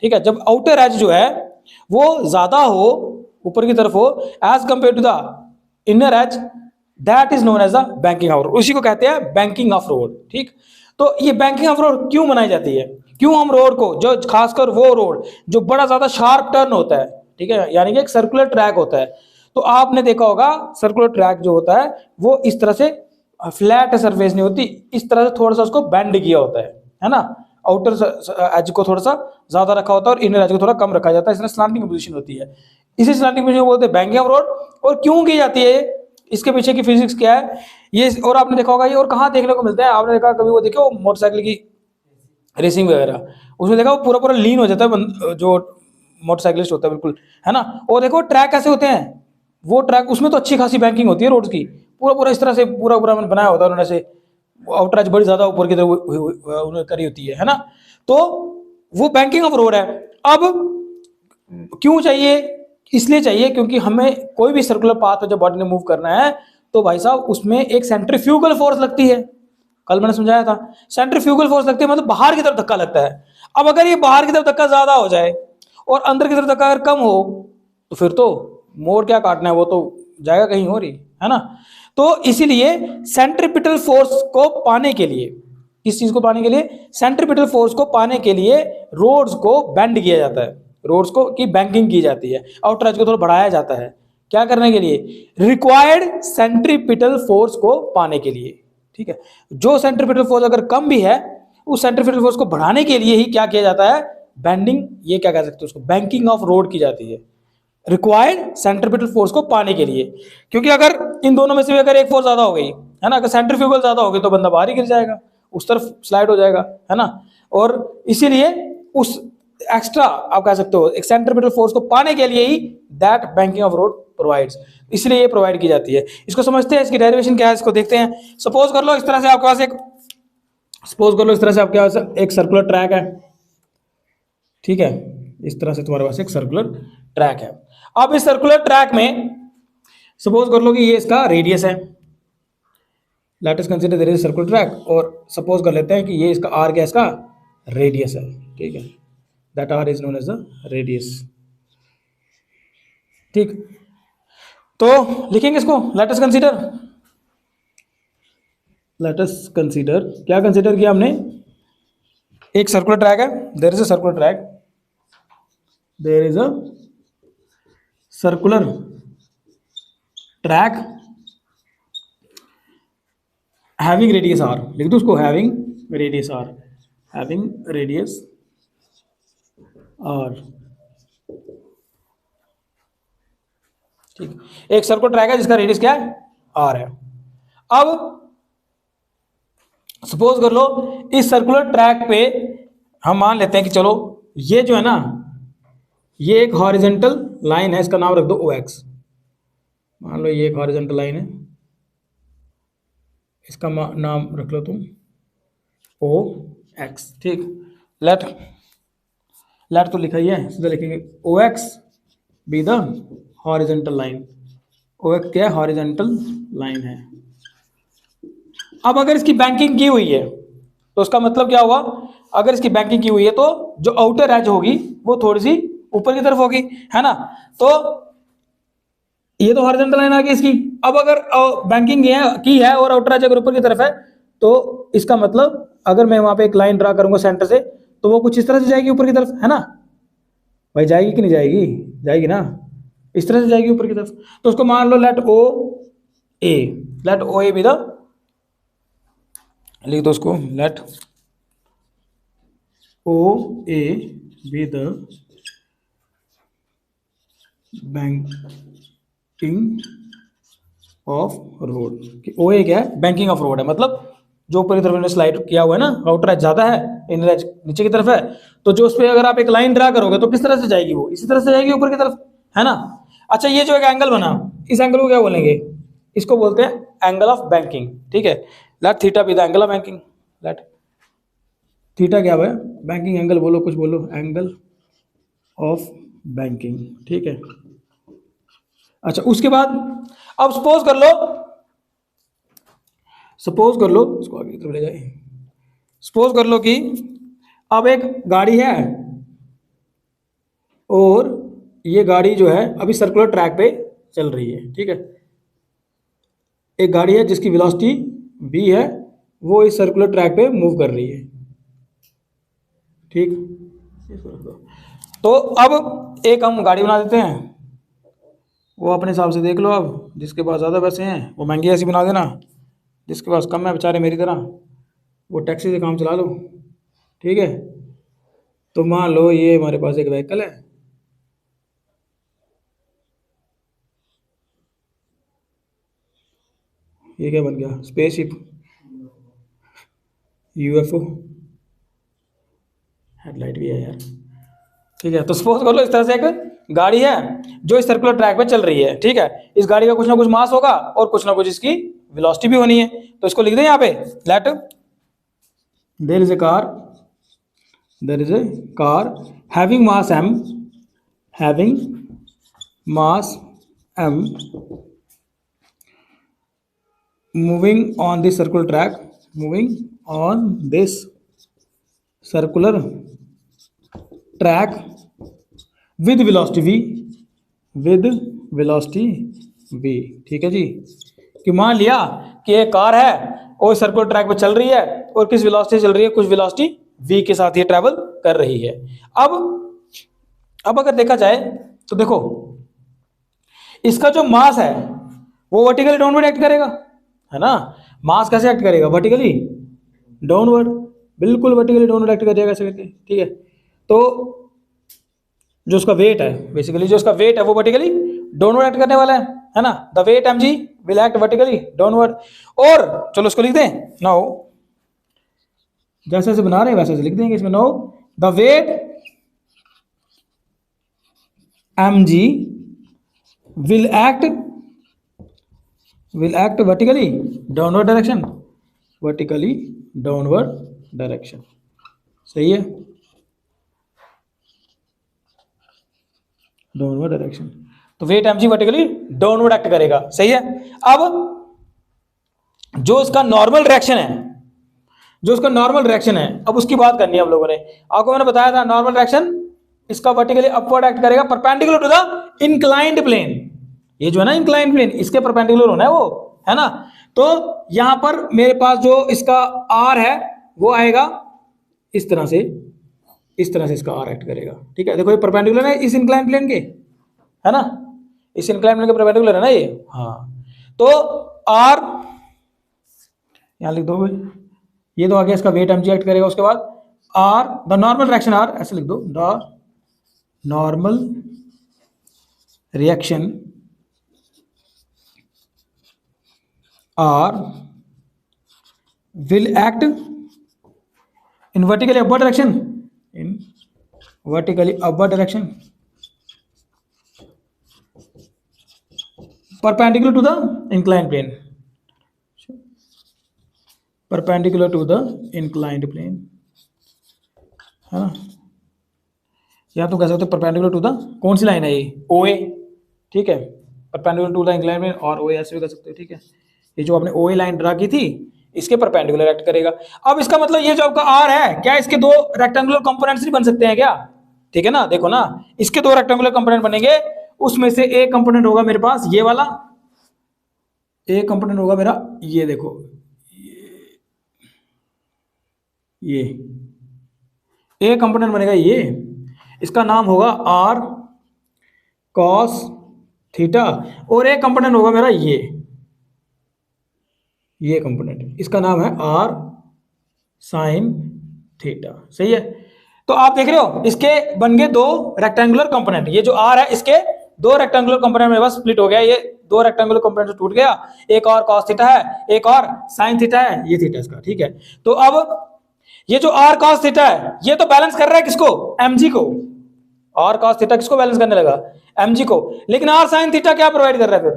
ठीक है, जब आउटर एज जो है वो ज्यादा हो, ऊपर की तरफ हो, as compare to the inner edge, that is known as the banking of road, उसी को कहते हैं बैंकिंग ऑफ रोड। ठीक, तो ये बैंकिंग ऑफ रोड क्यों बनाई जाती है, क्यों हम रोड को, जो खासकर वो रोड जो बड़ा ज्यादा शार्प टर्न होता है, ठीक है, यानी कि एक सर्कुलर ट्रैक होता है, तो आपने देखा होगा सर्कुलर ट्रैक जो होता है वो इस तरह से फ्लैट सरफेस नहीं होती, इस तरह से थोड़ा सा उसको बेंड किया होता है ना, आउटर एज को थोड़ा सा ज्यादा रखा होता है और इनर एज को थोड़ा कम रखा जाता है, इसलिए स्लांटिंग पोजीशन होती है, इसी स्लांटिंग पोजीशन बोलते हैं बैंकिंग ऑफ रोड। और क्यों की जाती है, इसके पीछे की फिजिक्स क्या है ये, और आपने देखा होगा ये और कहाँ देखने को मिलता है, आपने देखा कभी वो देखे वो मोटरसाइकिल की रेसिंग वगैरह, उसमें देखा वो पूरा पूरा लीन हो जाता है जो मोटरसाइकिलिस्ट होता है, बिल्कुल, है ना, और देखो ट्रैक कैसे होते हैं, वो ट्रैक उसमें तो अच्छी खासी बैंकिंग होती है रोड्स की, पूरा पूरा इस तरह से पूरा पूरा बनाया होता है उन्होंने से, आउटर एज बड़ी ज्यादा ऊपर की तरफ उन्होंने करी होती है ना, तो वो बैंकिंग ऑफ रोड है। अब क्यों चाहिए, इसलिए चाहिए क्योंकि हमें कोई भी सर्कुलर पाथ जब बॉडी ने मूव करना है तो भाई साहब उसमें एक सेंट्रीफ्यूगल फोर्स लगती है, कल मैंने समझाया था, सेंट्रीफ्यूगल फोर्स लगती है मतलब बाहर की तरफ धक्का लगता है। अब अगर ये बाहर की तरफ धक्का ज्यादा हो जाए और अंदर की तरफ धक्का अगर कम हो तो फिर तो मोड़ क्या काटना है, वो तो जाएगा कहीं और ही, है ना। तो इसीलिए सेंट्रीपिटल फोर्स को पाने के लिए, किस चीज को पाने के लिए, सेंट्रीपिटल फोर्स को पाने के लिए रोड्स को बेंड किया जाता है, रोड्स को की बैंकिंग की जाती है, आउटर एज को थोड़ा बढ़ाया जाता है, क्या करने के लिए, रिक्वायर्ड सेंट्रीपिटल फोर्स को पाने के लिए। ठीक है, जो सेंट्रीपिटल फोर्स अगर कम भी है उस सेंट्रीपिटल फोर्स को बढ़ाने के लिए ही क्या किया जाता है, बेंडिंग, ये क्या कह सकते हैं उसको, बैंकिंग ऑफ रोड की जाती है, रिक्वायर्ड सेंट्रीपिटल फोर्स को पाने के लिए। क्योंकि अगर इन दोनों में से अगर एक फोर्स ज्यादा हो गई है ना, अगर सेंट्रीफ्यूगल ज्यादा हो गई तो बंदा बाहर ही गिर जाएगा, उस तरफ स्लाइड हो जाएगा, है ना, और इसीलिए उस एक्स्ट्रा आप कह सकते हो एक सेंट्रीपिटल फोर्स को पाने के लिए ही that banking of road provides, इसलिए ये प्रोवाइड की जाती है। इसको समझते हैं, इसकी डेरिवेशन क्या है, इसको देखते हैं। सपोज कर लो इस तरह से आपके पास एक, सपोज कर लो इस तरह से आपके पास एक सर्कुलर ट्रैक है, ठीक है, इस तरह से तुम्हारे पास एक सर्कुलर ट्रैक है। अब इस सर्कुलर ट्रैक में सपोज कर लो कि ये इसका रेडियस है, let us consider there is circular track, और सपोज कर लेते हैं कि ये इसका आर क्या, इसका रेडियस है, ठीक है, that r is known as the radius. ठीक, तो लिखेंगे इसको, let us consider, let us consider, क्या कंसीडर किया हमने, एक सर्कुलर ट्रैक है, there is a circular track, there is a circular track having radius r, लिख दो उसको, having radius r, having radius r, ठीक, एक सर्कुलर ट्रैक है जिसका रेडियस क्या है, आर है। अब सपोज कर लो इस सर्कुलर ट्रैक पे हम मान लेते हैं कि चलो ये जो है ना, ये एक हॉरिजेंटल लाइन है, इसका नाम रख दो ओ एक्स, मान लो ये एक हॉरिजेंटल लाइन है, इसका नाम रख लो तुम ओ एक्स, ठीक, लेट, लेट तो लिखा ही है, सीधा लिखेंगे O X be the horizontal line, O X क्या है, हॉरिजेंटल लाइन है। अब अगर इसकी बैंकिंग की हुई है तो उसका मतलब क्या हुआ, अगर इसकी बैंकिंग की हुई है तो जो आउटर एज होगी वो थोड़ी सी ऊपर की तरफ होगी, है ना, तो ये तो हॉरिजॉन्टल लाइन आ गई इसकी। अब अगर बैंकिंग की है और आउटर एज अगर ऊपर की तरफ है तो इसका मतलब अगर मैं वहां पे एक लाइन ड्रा करूंगा सेंटर से तो वो कुछ इस तरह से जाएगी ऊपर की तरफ, है ना भाई, जाएगी कि नहीं जाएगी, जाएगी ना, इस तरह से जाएगी ऊपर की तरफ। तो उसको मान लो let O A, let O A be the, लिख दो उसको, let O A be the banking of road. O A क्या है, बैंकिंग ऑफ रोड है, मतलब जो ऊपर की तरफ स्लाइड किया हुआ है ना, आउटर एज ज्यादा है, इनर एज नीचे की तरफ है, तो जो उस पर अगर आप एक लाइन ड्रा करोगे तो किस तरह से जाएगी, वो इसी तरह से जाएगी ऊपर की तरफ, है ना। अच्छा, ये जो एक एंगल बना, इस एंगल को क्या बोलेंगे, इसको बोलते हैं एंगल ऑफ बैंकिंग, ठीक है, let theta be the angle of banking, let theta क्या है, बैंकिंग एंगल बोलो, कुछ बोलो, एंगल ऑफ बैंकिंग, ठीक है। अच्छा, उसके बाद अब सपोज कर लो, सपोज कर लो, इसको आगे की तरफ ले जाए, सपोज कर लो कि अब एक गाड़ी है, और ये गाड़ी जो है अभी सर्कुलर ट्रैक पे चल रही है, ठीक है। एक गाड़ी है जिसकी वेलोसिटी v है, वो इस सर्कुलर ट्रैक पे मूव कर रही है, ठीक। तो अब एक हम गाड़ी बना देते हैं, वो अपने हिसाब से देख लो। अब जिसके पास ज़्यादा पैसे हैं वो महंगी ऐसी बना देना, जिसके पास कम है बेचारे मेरी तरह वो टैक्सी से काम चला लो, ठीक है। तो मान लो ये हमारे पास एक व्हीकल है, ये क्या बन गया, स्पेसशिप, यूएफओ, हेडलाइट भी है यार, ठीक है। तो सपोज कर लो इस तरह से एक गाड़ी है जो इस सर्कुलर ट्रैक पे चल रही है, ठीक है। इस गाड़ी का कुछ ना कुछ मास होगा और कुछ ना कुछ इसकी वेलोसिटी भी होनी है, तो इसको लिख दें यहाँ पे, let there is a car having mass m, having mass m, moving on this circular track, moving on this circular track with velocity v, ठीक है जी। कि मान लिया कि एक कार है और सर्कुलर ट्रैक पे चल रही है और किस वेलोसिटी चल रही है, कुछ वेलोसिटी v के साथ ये ट्रैवल कर रही है। अब अगर देखा जाए तो देखो इसका जो मास है वो वर्टिकली डाउनवर्ड एक्ट करेगा, है ना। मास कैसे एक्ट करेगा, वर्टिकली डाउनवर्ड, बिल्कुल वर्टिकली डाउनवर्ड एक्ट करेगा ऐसे करके, ठीक है। तो जो उसका वेट है, बेसिकली जो उसका वेट है वो वर्टिकली डाउनवर्ड एक्ट करने वाला है ना। The weight mg will act vertically downward. और चलो उसको लिख दें, नाउ जैसे जैसे बना रहे हैं वैसे वैसे लिख देंगे इसमें। Now the weight mg will act vertically downward direction, सही है, डाउनवर्ड डायरेक्शन। तो weight mg vertically downward act करेगा, सही है। अब जो उसका नॉर्मल डायरेक्शन है, अब उसकी बात करनी है हम लोगों ने। आपको मैंने बताया था नॉर्मल डायरेक्शन इसका वर्टिकली अपवर्ड एक्ट करेगा perpendicular to the inclined plane. ये जो है ना इंक्लाइंड प्लेन, इसके परपेंडिकुलर होना है वो, है ना। तो यहां पर मेरे पास जो इसका r है वो आएगा इस तरह से इसका r एक्ट करेगा, ठीक है। देखो ये परपेंडिकुलर है इस इंक्लाइंड प्लेन के, है ना, इस इंक्लाइंड प्लेन के परपेंडिकुलर है ना ये, हाँ। तो r यहां लिख दो भाई, ये तो आ गया इसका वेट mg एक्ट करेगा। उसके बाद r the normal reaction r, ऐसे लिख दो, the normal reaction r will act in vertically upward direction perpendicular to the inclined plane, है ना। या तुम कह सकते हो परपेंडिकुलर टू द, कौन सी लाइन है ये, OA, ठीक है। Perpendicular to the inclined plane और OA ऐसे भी कर सकते हो, ठीक है। ये जो आपने OA लाइन ड्रा की थी इसके परपेंडिकुलर एक्ट करेगा। अब इसका मतलब ये जो आपका R है, क्या इसके दो रेक्टेंगुलर कंपोनेंट्स नहीं बन सकते हैं क्या, ठीक है ना। देखो ना, इसके दो रेक्टेंगुलर कंपोनेंट बनेंगे, उसमें से एक कंपोनेंट होगा मेरे पास ये वाला, एक कंपोनेंट होगा मेरा ये, देखो ये एक कंपोनेंट बनेगा ये, इसका नाम होगा R cos थीटा, और एक कंपोनेंट होगा मेरा ये कंपोनेंट, इसका नाम है R sin थीटा, सही है। तो आप देख रहे हो इसके बन गए दो रेक्टेंगुलर कंपोनेंट, ये जो R है इसके दो रेक्टेंगुलर कंपोनेंट मेरे पास स्प्लिट हो गया, ये दो रेक्टेंगुलर कंपोनेंट टूट गया, एक और cos थीटा है, एक और sin थीटा है, ये थीटा इसका, ठीक है। तो अब ये जो R cos थीटा है ये तो बैलेंस कर रहा है किसको, mg को। R cos थीटा किसको बैलेंस करने लगा, mg को। लेकिन R sin थीटा क्या प्रोवाइड कर रहा है फिर,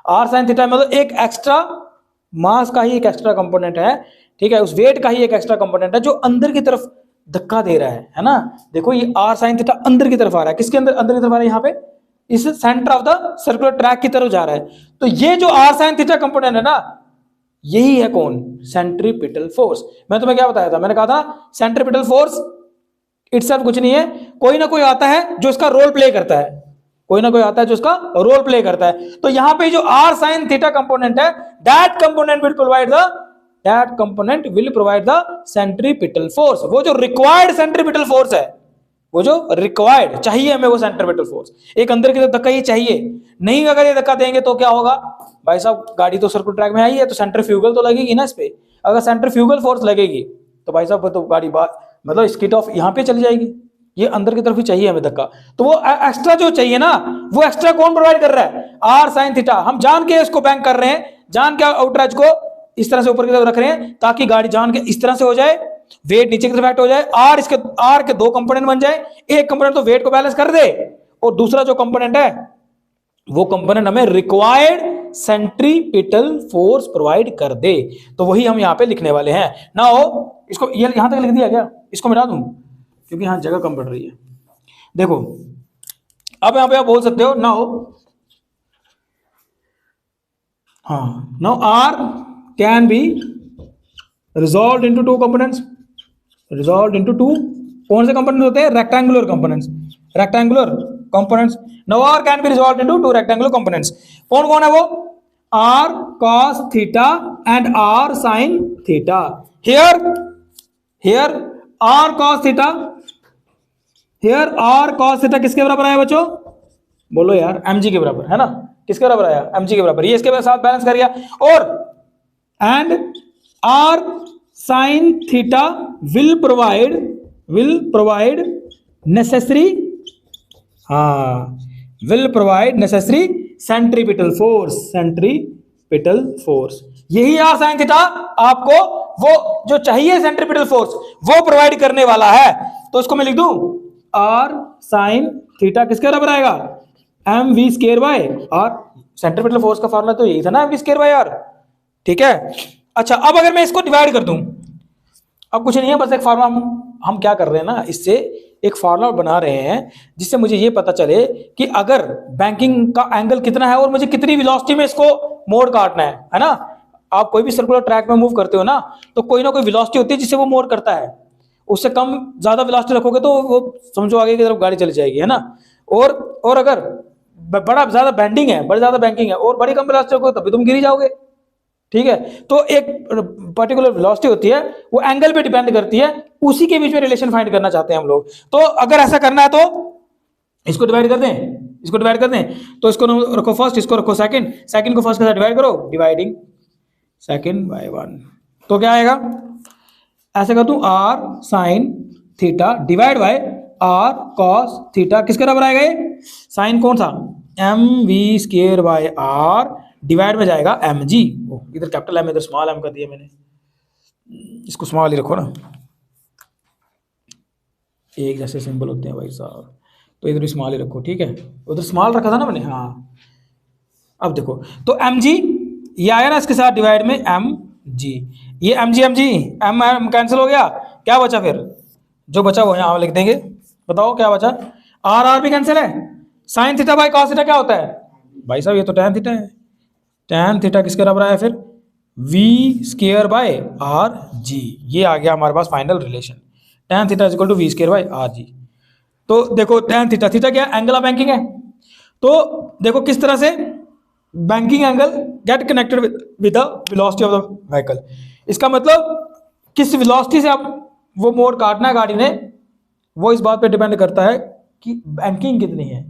R sin थीटा मतलब एक एक्स्ट्रा मास का ही एक एक्स्ट्रा कंपोनेंट है, ठीक है, उस वेट का ही एक एक्स्ट्रा कंपोनेंट है जो अंदर की तरफ धक्का दे रहा है ना। देखो ये R sin थीटा अंदर की तरफ आ रहा है, किसके अंदर की तरफ आ रहा है, यहाँ पे इस centre of the circular track की तरफ जा रहा है। तो ये जो R sin थीटा कंपोनेंट है ना, यही है कौन, सेंट्रीपिटल फोर्स। मैं तुम्हें क्या बताया था, मैंने कहा था सेंट्रीपिटल फोर्स इटसेल्फ कुछ नहीं है, कोई ना कोई आता है जो इसका रोल प्ले करता है, कोई ना कोई आता है जो इसका रोल प्ले करता है। तो यहां पे जो r sin थीटा कंपोनेंट है, that component will provide the centripetal force. वो जो रिक्वायर्ड सेंट्रीपिटल फोर्स है, वो जो रिक्वायर्ड चाहिए हमें, वो सेंट्रीपिटल फोर्स, एक अंदर की तरफ धक्का ये चाहिए, नहीं अगर ये धक्का देंगे तो क्या होगा भाई साहब, गाड़ी तो सर्कुलर ट्रैक में आई है तो सेंट्रीफ्यूगल तो लगेगी ना इस पे, अगर सेंट्रीफ्यूगल फोर्स लगेगी तो भाई साहब तो गाड़ी मतलब स्किट ऑफ यहाँ पे चली जाएगी, ये अंदर की तरफ ही चाहिए हमें धक्का। तो वो एक्स्ट्रा जो चाहिए ना, वो एक्स्ट्रा कौन प्रोवाइड कर रहा है, r sin थीटा। हम जान के इसको बैंक कर रहे हैं, जान के आउटर एज को इस तरह से ऊपर की तरफ रख रहे हैं ताकि गाड़ी जान के इस तरह से हो जाए, वेट नीचे की तरफ एक्ट हो जाए, r के दो कंपोनेंट बन जाए, एक कंपोनेंट तो वेट को बैलेंस कर दे और दूसरा जो कंपोनेंट है वो कंपोनेंट हमें रिक्वायर्ड सेंट्रीपिटल फोर्स प्रोवाइड कर दे। तो वही हम यहाँ पे लिखने वाले हैं। नाउ इसको ये यहां तक लिख दिया गया, इसको मिटा दूं क्योंकि यहां जगह कम पड़ रही है। देखो अब यहां पे आप बोल सकते हो नाउ, हाँ, now r can be resolve into two components, resolve into two कौन से कंपोनेंट्स होते हैं, rectangular components, rectangular components. Now r can be resolve into two rectangular components. कौन कौन है वो, r cos theta and r sin theta. Here r cos theta, here r cos theta किसके बराबर आया बच्चों, बोलो यार, mg के बराबर है ना, किसके बराबर आया, mg के बराबर, ये इसके साथ बैलेंस कर गया। और and r sin theta will provide necessary, हाँ, will provide necessary centripetal force, centripetal force. यही r sin थीटा आपको वो जो चाहिए सेंट्रीपिटल फोर्स वो प्रोवाइड करने वाला है। तो इसको मैं लिख दूं, r sin थीटा किसके बराबर आएगा, mv square by r। Centripetal force का फॉर्मूला तो यही था ना, mv स्क्वायर बाय r, ठीक है। अच्छा अब अगर मैं इसको डिवाइड कर दूं, अब कुछ नहीं है, बस एक फार्मूला हम क्या कर रहे हैं ना, इससे एक फार्मूला बना रहे हैं जिससे मुझे ये पता चले कि अगर बैंकिंग का एंगल कितना है और मुझे कितनी वेलोसिटी में इसको मोड़ काटना है ना। आप कोई भी सर्कुलर ट्रैक में मूव करते हो ना, तो कोई ना कोई वेलोसिटी होती है जिससे वो मोड़ करता है, उससे कम ज्यादा वेलोसिटी रखोगे तो वो समझो आगे की तरफ गाड़ी चली जाएगी, है ना। और अगर बड़ा ज्यादा बैंडिंग है, बड़ी ज्यादा बैंकिंग है और बड़ी कम वेलोसिटी रखोगे तभी तुम गिर जाओगे, ठीक है। तो एक पर्टिकुलर वेलोसिटी होती है, वो एंगल पे डिपेंड करती है, उसी के बीच में रिलेशन फाइंड करना चाहते हैं हम लोग। तो अगर ऐसा करना है तो इसको डिवाइड कर दें, इसको डिवाइड कर दें, तो इसको रखो फर्स्ट, इसको रखो सेकंड, सेकंड को फर्स्ट के साथ डिवाइड करो, डिवाइडिंग सेकंड बाय 1, तो क्या आएगा, ऐसे कर दूं, r sin theta divide by r cos theta किसके बराबर आएगा, ये साइन कौन सा, mv square by r divide में जाएगा mg। इधर कैपिटल m इधर स्मॉल m कर दिया मैंने, इसको स्मॉल ही रखो ना, एक जैसे सिंबल होते हैं भाई साहब, तो इधर भी स्मॉल ही रखो, ठीक है। उधर स्मॉल रखा था ना मैंने, हाँ। अब देखो तो mg ये आया ना, इसके साथ डिवाइड में mg, ये mg m कैंसिल हो गया, क्या बचा फिर, जो बचा वो यहाँ लिख देंगे, बताओ क्या बचा, r भी कैंसिल है, sine theta by cos theta क्या होता है भाई साहब, ये तो tan थीटा है, tan थीटा किसके बराबर आया फिर, v square by r g, ये आ गया हमारे पास final relation, tan theta equal to v square by r g। तो देखो tan थीटा, थीटा क्या एंगल ऑफ बैंकिंग है, तो देखो किस तरह से banking angle get connected with the velocity of the vehicle. इसका मतलब किस वेलोसिटी से आप वो मोड़ काटना है गाड़ी ने, वो इस बात पे डिपेंड करता है कि बैंकिंग कितनी है।